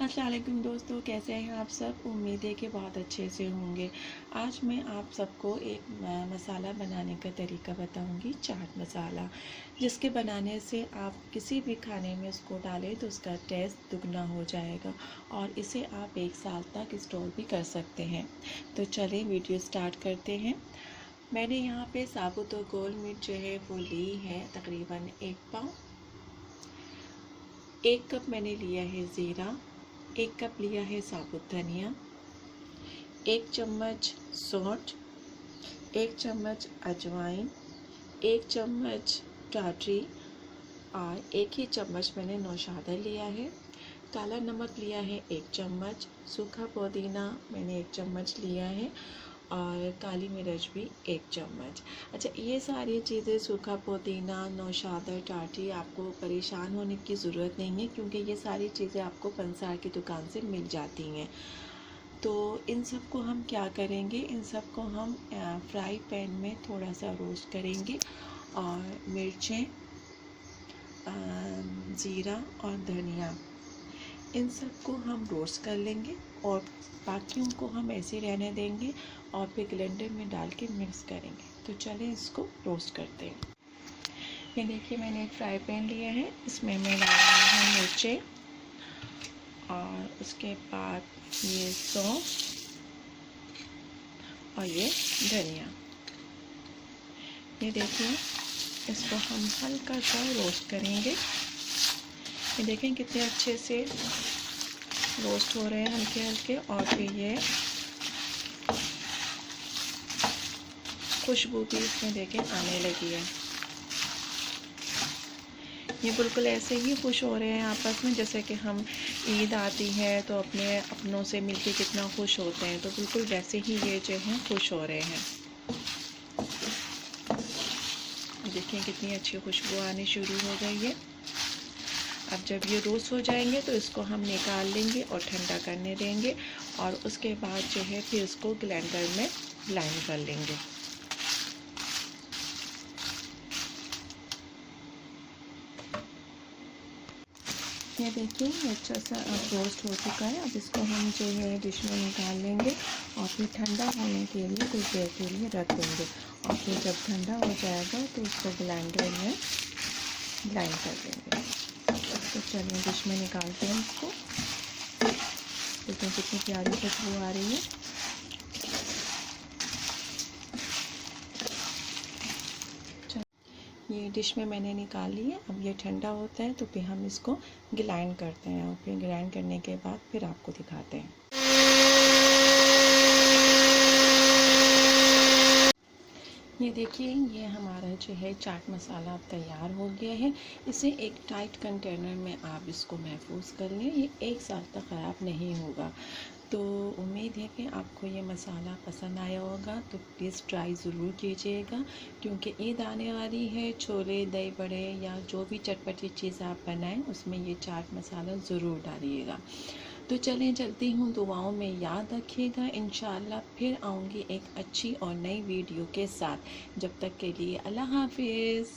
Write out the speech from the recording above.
अस्सलाम वालेकुम दोस्तों, कैसे हैं आप सब। उम्मीद है कि बहुत अच्छे से होंगे। आज मैं आप सबको एक मसाला बनाने का तरीका बताऊंगी, चाट मसाला, जिसके बनाने से आप किसी भी खाने में उसको डालें तो उसका टेस्ट दुगना हो जाएगा और इसे आप 1 साल तक स्टोर भी कर सकते हैं। तो चलें वीडियो स्टार्ट करते हैं। मैंने यहाँ पे साबुत और गोल मिर्च जो है वो ली है तकरीबन 1 पाव। 1 कप मैंने लिया है ज़ीरा, 1 कप लिया है साबुत धनिया, 1 चम्मच सौंठ, 1 चम्मच अजवाइन, 1 चम्मच टाटरी और 1 ही चम्मच मैंने नौशादा लिया है। काला नमक लिया है 1 चम्मच, सूखा पुदीना मैंने 1 चम्मच लिया है और काली मिर्च भी 1 चम्मच। अच्छा, ये सारी चीज़ें सूखा पुदीना, नौशादा, टाटी आपको परेशान होने की ज़रूरत नहीं है क्योंकि ये सारी चीज़ें आपको पंसार की दुकान से मिल जाती हैं। तो इन सब को हम क्या करेंगे, इन सब को हम फ्राई पैन में थोड़ा सा रोस्ट करेंगे और मिर्चें, ज़ीरा और धनिया, इन सब को हम रोस्ट कर लेंगे और बाकियों को हम ऐसे रहने देंगे और फिर ब्लेंडर में डाल के मिक्स करेंगे। तो चलें इसको रोस्ट करते हैं। ये देखिए, मैंने एक फ्राई पैन लिया है, इसमें मैं डाल रही हूँ मिर्चें और उसके बाद ये सौंफ और ये धनिया। ये देखिए, इसको हम हल्का सा रोस्ट करेंगे। ये देखें कितने अच्छे से रोस्ट हो रहे हैं हल्के हल्के और फिर ये खुशबू भी इसमें देखें आने लगी है। ये बिल्कुल ऐसे ही खुश हो रहे हैं आपस में, जैसे कि हम ईद आती है तो अपने अपनों से मिलके कितना खुश होते हैं, तो बिल्कुल वैसे ही ये जो हैं खुश हो रहे हैं। देखिए कितनी अच्छी खुशबू आनी शुरू हो गई है। अब जब ये रोस्ट हो जाएंगे तो इसको हम निकाल लेंगे और ठंडा करने देंगे और उसके बाद जो है फिर इसको ब्लेंडर में ब्लेंड कर लेंगे। ये देखिए अच्छा सा अब रोस्ट हो चुका है। अब इसको हम जो है डिश में निकाल लेंगे और फिर ठंडा होने के लिए कुछ देर के लिए रख देंगे और फिर जब ठंडा हो जाएगा तो इसको ब्लेंडर में ब्लेंड कर देंगे। तो चलिए डिश में निकालते हैं इसको। देखिए कितनी प्यारी खुशबू आ रही है। ये डिश में मैंने निकाल ली है। अब ये ठंडा होता है तो फिर हम इसको ग्राइंड करते हैं और फिर ग्राइंड करने के बाद फिर आपको दिखाते हैं। ये देखिए, ये हमारा जो है चाट मसाला अब तैयार हो गया है। इसे एक टाइट कंटेनर में आप इसको महफूज कर लें, ये 1 साल तक ख़राब नहीं होगा। तो उम्मीद है कि आपको ये मसाला पसंद आया होगा, तो प्लीज़ ट्राई ज़रूर कीजिएगा क्योंकि ईद आने वाली है। छोले, दही बड़े या जो भी चटपटी चीज़ आप बनाएं उसमें ये चाट मसाला ज़रूर डालिएगा। तो चलें, चलती हूँ, दुआओं में याद रखिएगा। इंशाअल्लाह फिर आऊँगी एक अच्छी और नई वीडियो के साथ। जब तक के लिए अल्लाह हाफिज़।